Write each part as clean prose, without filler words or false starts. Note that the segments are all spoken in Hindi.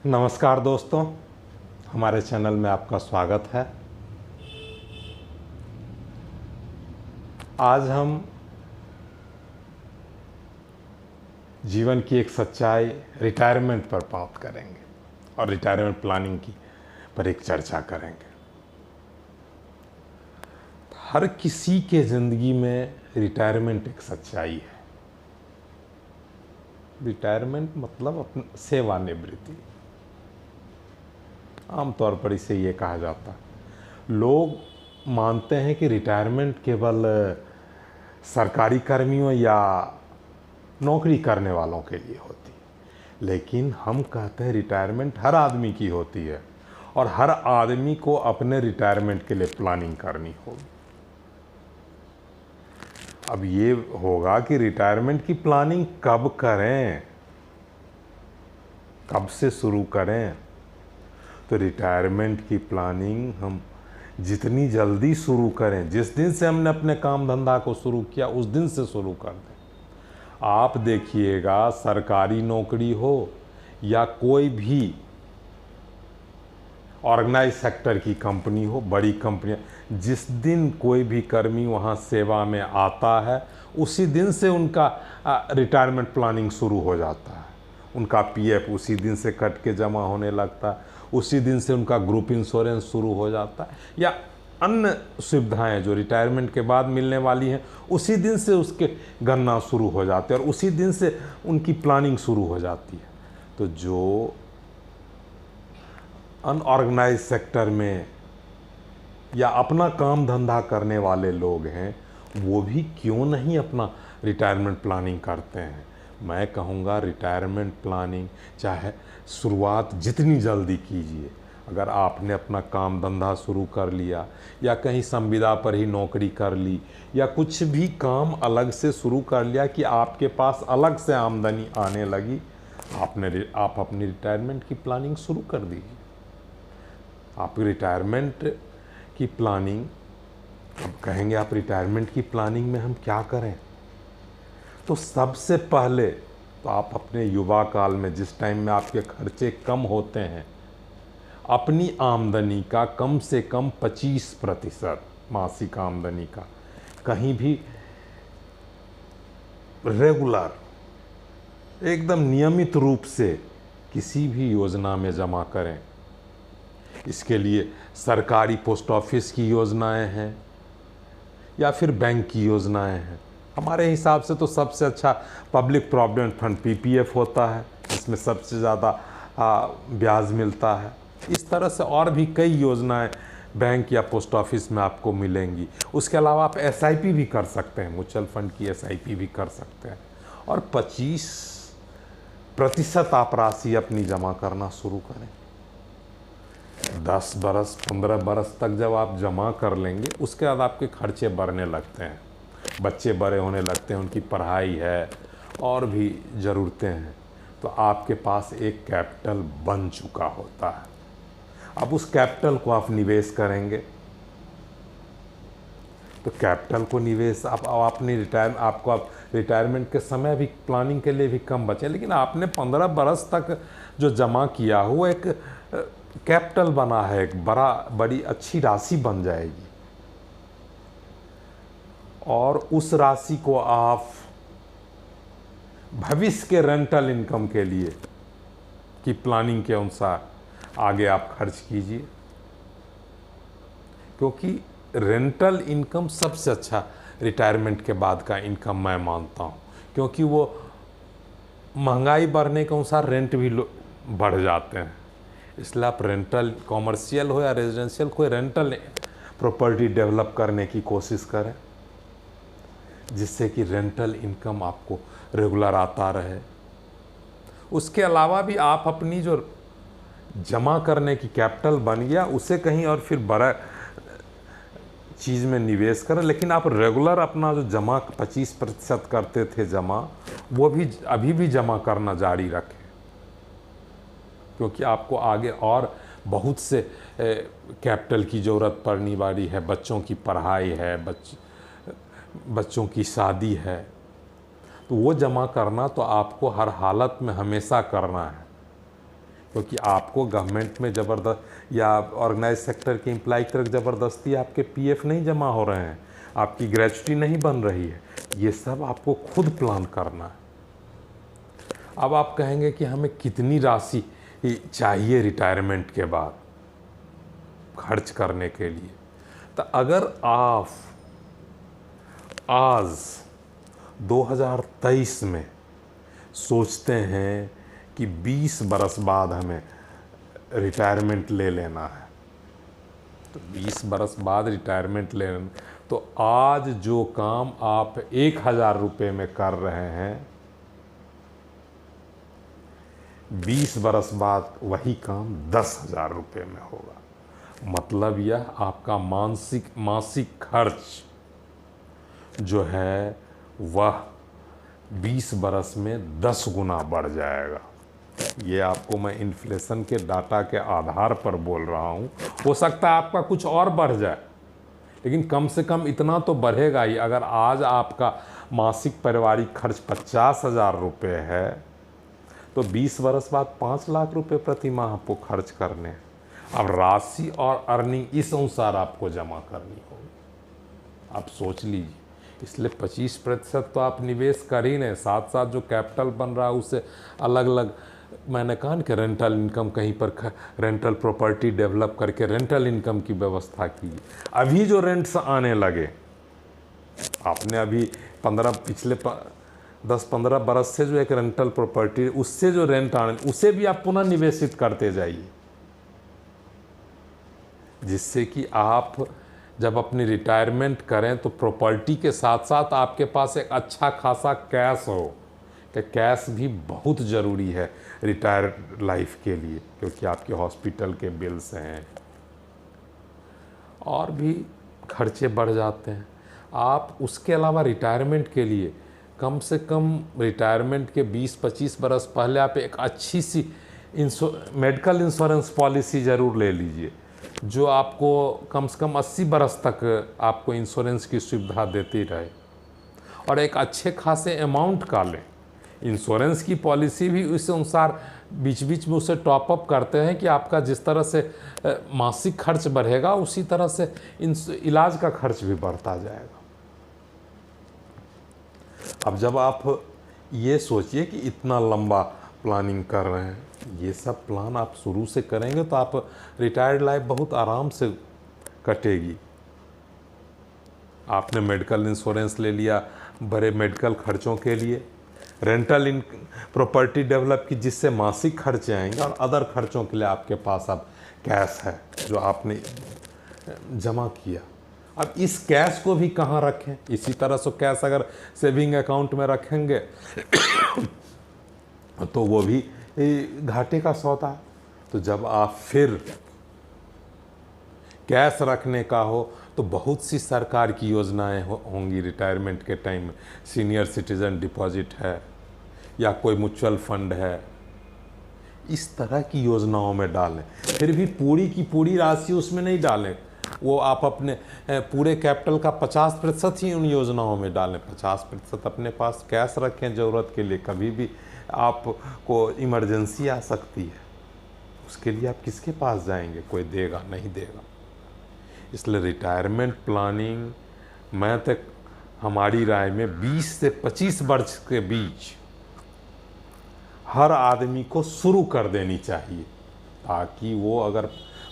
नमस्कार दोस्तों, हमारे चैनल में आपका स्वागत है। आज हम जीवन की एक सच्चाई रिटायरमेंट पर बात करेंगे और रिटायरमेंट प्लानिंग की पर एक चर्चा करेंगे। हर किसी के ज़िंदगी में रिटायरमेंट एक सच्चाई है। रिटायरमेंट मतलब अपनी सेवानिवृत्ति, आमतौर पर इसे ये कहा जाता है। लोग मानते हैं कि रिटायरमेंट केवल सरकारी कर्मियों या नौकरी करने वालों के लिए होती है, लेकिन हम कहते हैं रिटायरमेंट हर आदमी की होती है और हर आदमी को अपने रिटायरमेंट के लिए प्लानिंग करनी होगी। अब ये होगा कि रिटायरमेंट की प्लानिंग कब करें, कब से शुरू करें। तो रिटायरमेंट की प्लानिंग हम जितनी जल्दी शुरू करें, जिस दिन से हमने अपने काम धंधा को शुरू किया उस दिन से शुरू कर दें। आप देखिएगा, सरकारी नौकरी हो या कोई भी ऑर्गेनाइज सेक्टर की कंपनी हो, बड़ी कंपनियां, जिस दिन कोई भी कर्मी वहां सेवा में आता है उसी दिन से उनका रिटायरमेंट प्लानिंग शुरू हो जाता है। उनका पीएफ उसी दिन से कट के जमा होने लगता है, उसी दिन से उनका ग्रुप इंश्योरेंस शुरू हो जाता है, या अन्य सुविधाएं जो रिटायरमेंट के बाद मिलने वाली हैं उसी दिन से उसके गणना शुरू हो जाते हैं और उसी दिन से उनकी प्लानिंग शुरू हो जाती है। तो जो अनऑर्गेनाइज सेक्टर में या अपना काम धंधा करने वाले लोग हैं, वो भी क्यों नहीं अपना रिटायरमेंट प्लानिंग करते हैं। मैं कहूँगा रिटायरमेंट प्लानिंग चाहे शुरुआत जितनी जल्दी कीजिए। अगर आपने अपना काम धंधा शुरू कर लिया या कहीं संविदा पर ही नौकरी कर ली या कुछ भी काम अलग से शुरू कर लिया कि आपके पास अलग से आमदनी आने लगी, आप अपनी रिटायरमेंट की प्लानिंग शुरू कर दीजिए। आप रिटायरमेंट की प्लानिंग, अब कहेंगे आप रिटायरमेंट की प्लानिंग में हम क्या करें, तो सबसे पहले तो आप अपने युवा काल में जिस टाइम में आपके खर्चे कम होते हैं, अपनी आमदनी का कम से कम 25% मासिक आमदनी का कहीं भी रेगुलर, एकदम नियमित रूप से किसी भी योजना में जमा करें। इसके लिए सरकारी पोस्ट ऑफिस की योजनाएं हैं या फिर बैंक की योजनाएं हैं। हमारे हिसाब से तो सबसे अच्छा पब्लिक प्रोविडेंट फंड पीपीएफ होता है, इसमें सबसे ज़्यादा ब्याज मिलता है। इस तरह से और भी कई योजनाएं बैंक या पोस्ट ऑफिस में आपको मिलेंगी। उसके अलावा आप एसआईपी भी कर सकते हैं, म्यूचुअल फंड की एसआईपी भी कर सकते हैं और 25% आप राशि अपनी जमा करना शुरू करें। 10 बरस 15 बरस तक जब आप जमा कर लेंगे, उसके बाद आपके खर्चे बढ़ने लगते हैं, बच्चे बड़े होने लगते हैं, उनकी पढ़ाई है और भी ज़रूरतें हैं, तो आपके पास एक कैपिटल बन चुका होता है। अब उस कैपिटल को आप निवेश करेंगे, तो कैपिटल को निवेश आपने आपको आप रिटायरमेंट के समय भी प्लानिंग के लिए भी कम बचे, लेकिन आपने 15 बरस तक जो जमा किया हो एक कैपिटल बना है, एक बड़ी अच्छी राशि बन जाएगी और उस राशि को आप भविष्य के रेंटल इनकम के लिए की प्लानिंग के अनुसार आगे आप खर्च कीजिए, क्योंकि रेंटल इनकम सबसे अच्छा रिटायरमेंट के बाद का इनकम मैं मानता हूँ, क्योंकि वो महंगाई बढ़ने के अनुसार रेंट भी बढ़ जाते हैं। इसलिए आप रेंटल, कॉमर्शियल हो या रेजिडेंशियल, कोई रेंटल प्रॉपर्टी डेवलप करने की कोशिश करें, जिससे कि रेंटल इनकम आपको रेगुलर आता रहे। उसके अलावा भी आप अपनी जो जमा करने की कैपिटल बन गया उसे कहीं और फिर बड़ा चीज़ में निवेश करें, लेकिन आप रेगुलर अपना जो जमा 25% करते थे जमा, वो भी अभी भी जमा करना जारी रखें, क्योंकि आपको आगे और बहुत से कैपिटल की ज़रूरत पड़ने वाली है। बच्चों की पढ़ाई है, बच्चों की शादी है, तो वो जमा करना तो आपको हर हालत में हमेशा करना है, क्योंकि आपको गवर्नमेंट में ज़बरदस्त या ऑर्गेनाइज सेक्टर के एम्प्लॉय की तरफ ज़बरदस्ती आपके पीएफ नहीं जमा हो रहे हैं, आपकी ग्रेच्युटी नहीं बन रही है, ये सब आपको खुद प्लान करना है। अब आप कहेंगे कि हमें कितनी राशि चाहिए रिटायरमेंट के बाद खर्च करने के लिए। तो अगर आप आज 2023 में सोचते हैं कि 20 बरस बाद हमें रिटायरमेंट ले लेना है, तो 20 बरस बाद रिटायरमेंट ले लेना, तो आज जो काम आप 1000 रुपये में कर रहे हैं, 20 बरस बाद वही काम 10,000 रुपये में होगा। मतलब यह आपका मासिक खर्च जो है वह 20 बरस में 10 गुना बढ़ जाएगा। ये आपको मैं इन्फ्लेशन के डाटा के आधार पर बोल रहा हूँ। हो सकता है आपका कुछ और बढ़ जाए, लेकिन कम से कम इतना तो बढ़ेगा ही। अगर आज आपका मासिक पारिवारिक खर्च 50,000 रुपये है, तो 20 बरस बाद 5 लाख रुपए प्रति माह आपको खर्च करने हैं। अब राशि और अर्निंग इस अनुसार आपको जमा करनी होगी, आप सोच लीजिए। इसलिए 25% तो आप निवेश कर ही नहीं, साथ साथ जो कैपिटल बन रहा है उससे अलग अलग, मैंने कहा कि रेंटल इनकम, कहीं पर रेंटल प्रॉपर्टी डेवलप करके रेंटल इनकम की व्यवस्था कीजिए। अभी जो रेंट्स आने लगे, आपने अभी पिछले 10-15 बरस से जो एक रेंटल प्रॉपर्टी, उससे जो रेंट आने, उसे भी आप पुनः निवेशित करते जाइए, जिससे कि आप जब अपनी रिटायरमेंट करें तो प्रॉपर्टी के साथ साथ आपके पास एक अच्छा खासा कैश हो। कि कैश भी बहुत ज़रूरी है रिटायर लाइफ के लिए, क्योंकि आपके हॉस्पिटल के बिल्स हैं और भी खर्चे बढ़ जाते हैं। आप उसके अलावा रिटायरमेंट के लिए कम से कम रिटायरमेंट के 20-25 बरस पहले आप एक अच्छी सी मेडिकल इंश्योरेंस पॉलिसी ज़रूर ले लीजिए, जो आपको कम से कम 80 बरस तक आपको इंश्योरेंस की सुविधा देती रहे, और एक अच्छे खासे अमाउंट का लें। इंश्योरेंस की पॉलिसी भी उस अनुसार बीच बीच में उसे टॉपअप करते हैं कि आपका जिस तरह से मासिक खर्च बढ़ेगा, उसी तरह से इलाज का खर्च भी बढ़ता जाएगा। अब जब आप ये सोचिए कि इतना लंबा प्लानिंग कर रहे हैं, ये सब प्लान आप शुरू से करेंगे तो आप रिटायर्ड लाइफ बहुत आराम से कटेगी। आपने मेडिकल इंश्योरेंस ले लिया बड़े मेडिकल खर्चों के लिए, रेंटल प्रॉपर्टी डेवलप की जिससे मासिक खर्चे आएंगे, और अदर खर्चों के लिए आपके पास अब कैश है जो आपने जमा किया। अब इस कैश को भी कहाँ रखें? इसी तरह से कैश अगर सेविंग अकाउंट में रखेंगे तो वो भी घाटे का सौदा है। तो जब आप फिर कैश रखने का हो तो बहुत सी सरकार की योजनाएं होंगी रिटायरमेंट के टाइम में। सीनियर सिटीजन डिपॉजिट है या कोई म्यूचुअल फंड है, इस तरह की योजनाओं में डालें। फिर भी पूरी की पूरी राशि उसमें नहीं डालें, वो आप अपने पूरे कैपिटल का 50% ही उन योजनाओं में डालें। 50% अपने पास कैश रखें ज़रूरत के लिए, कभी भी आपको इमरजेंसी आ सकती है, उसके लिए आप किसके पास जाएंगे? कोई देगा नहीं देगा। इसलिए रिटायरमेंट प्लानिंग मैं तक हमारी राय में 20 से 25 वर्ष के बीच हर आदमी को शुरू कर देनी चाहिए, ताकि वो अगर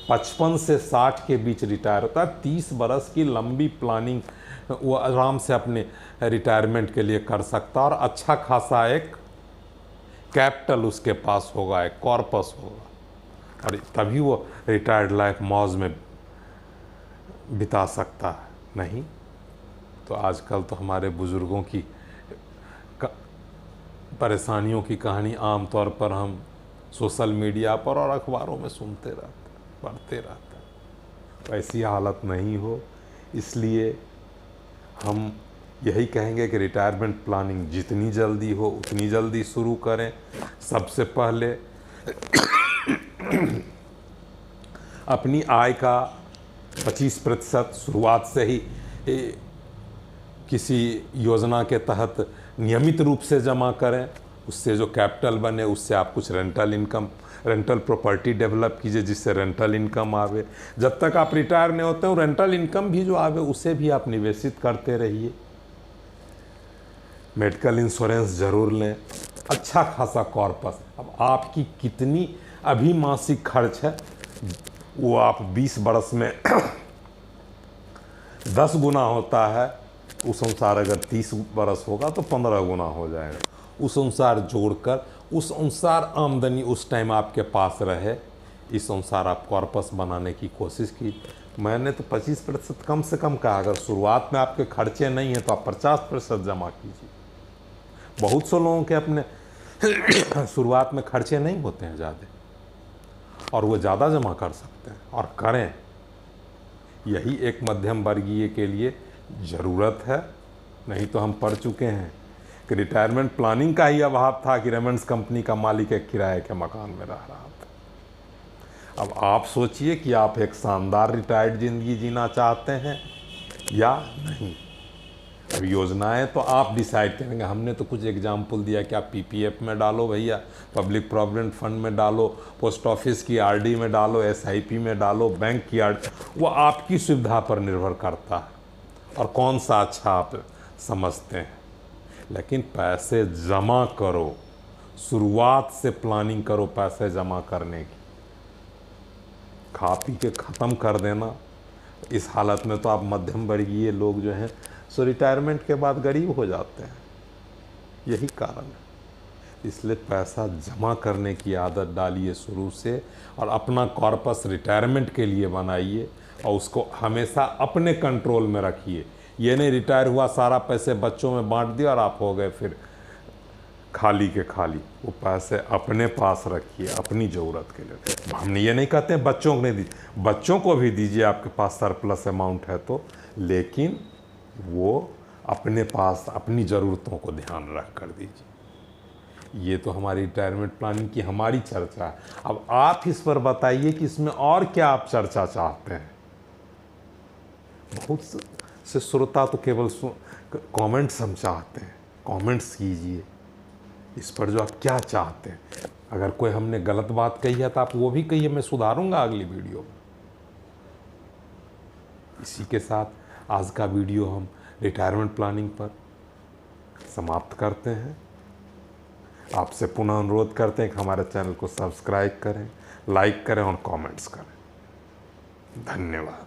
55 से 60 के बीच रिटायर होता है, 30 बरस की लंबी प्लानिंग वो आराम से अपने रिटायरमेंट के लिए कर सकता, और अच्छा खासा एक कैपिटल उसके पास होगा, एक कॉर्पस होगा, और तभी वो रिटायर्ड लाइफ मौज में बिता सकता है। नहीं तो आजकल तो हमारे बुज़ुर्गों की परेशानियों की कहानी आम तौर पर हम सोशल मीडिया पर और अखबारों में सुनते रहते हैं, पढ़ते रहते हैं। तो ऐसी हालत नहीं हो, इसलिए हम यही कहेंगे कि रिटायरमेंट प्लानिंग जितनी जल्दी हो उतनी जल्दी शुरू करें। सबसे पहले अपनी आय का 25% शुरुआत से ही किसी योजना के तहत नियमित रूप से जमा करें, उससे जो कैपिटल बने उससे आप कुछ रेंटल प्रॉपर्टी डेवलप कीजिए जिससे रेंटल इनकम आवे। जब तक आप रिटायर नहीं होते हो रेंटल इनकम भी जो आवे उसे भी आप निवेशित करते रहिए। मेडिकल इंश्योरेंस ज़रूर लें, अच्छा खासा कॉर्पस। अब आपकी कितनी अभी मासिक खर्च है वो आप 20 बरस में 10 गुना होता है, उस अनुसार अगर 30 बरस होगा तो 15 गुना हो जाएगा। उस अनुसार जोड़कर उस अनुसार आमदनी उस टाइम आपके पास रहे, इस अनुसार आप कॉर्पस बनाने की कोशिश की। मैंने तो 25% कम से कम कहा। अगर शुरुआत में आपके खर्चे नहीं हैं तो आप 50% जमा कीजिए। बहुत से लोगों के अपने शुरुआत में खर्चे नहीं होते हैं ज़्यादा और वो ज़्यादा जमा कर सकते हैं और करें। यही एक मध्यम वर्गीय के लिए ज़रूरत है। नहीं तो हम पढ़ चुके हैं कि रिटायरमेंट प्लानिंग का ही अभाव था कि रेमंड्स कंपनी का मालिक एक किराए के मकान में रह रहा था। अब आप सोचिए कि आप एक शानदार रिटायर्ड ज़िंदगी जीना चाहते हैं या नहीं। अब योजनाएं तो आप डिसाइड करेंगे। हमने तो कुछ एग्जाम्पल दिया कि आप पीपीएफ में डालो भैया, पब्लिक प्रोविडेंट फंड में डालो, पोस्ट ऑफिस की आरडी में डालो, एसआईपी में डालो, बैंक की आरडी, वो आपकी सुविधा पर निर्भर करता है और कौन सा अच्छा आप समझते हैं। लेकिन पैसे जमा करो, शुरुआत से प्लानिंग करो पैसे जमा करने की। खा पी के ख़त्म कर देना, इस हालत में तो आप मध्यम वर्गीय लोग जो हैं सो रिटायरमेंट के बाद गरीब हो जाते हैं। यही कारण है। इसलिए पैसा जमा करने की आदत डालिए शुरू से और अपना कॉर्पस रिटायरमेंट के लिए बनाइए और उसको हमेशा अपने कंट्रोल में रखिए। ये नहीं रिटायर हुआ सारा पैसे बच्चों में बांट दिया और आप हो गए फिर खाली के खाली। वो पैसे अपने पास रखिए अपनी ज़रूरत के लिए। हमने ये नहीं कहते हैं बच्चों को नहीं दीजिए, बच्चों को भी दीजिए आपके पास सरप्लस अमाउंट है तो, लेकिन वो अपने पास अपनी ज़रूरतों को ध्यान रख कर दीजिए। ये तो हमारी रिटायरमेंट प्लानिंग की हमारी चर्चा है। अब आप इस पर बताइए कि इसमें और क्या आप चर्चा चाहते हैं। बहुत से श्रोता तो केवल कमेंट्स हम चाहते हैं, कमेंट्स कीजिए इस पर जो आप क्या चाहते हैं। अगर कोई हमने गलत बात कही है तो आप वो भी कहिए, मैं सुधारूंगा अगली वीडियो में। इसी के साथ आज का वीडियो हम रिटायरमेंट प्लानिंग पर समाप्त करते हैं। आपसे पुनः अनुरोध करते हैं कि हमारे चैनल को सब्सक्राइब करें, लाइक करें और कमेंट्स करें। धन्यवाद।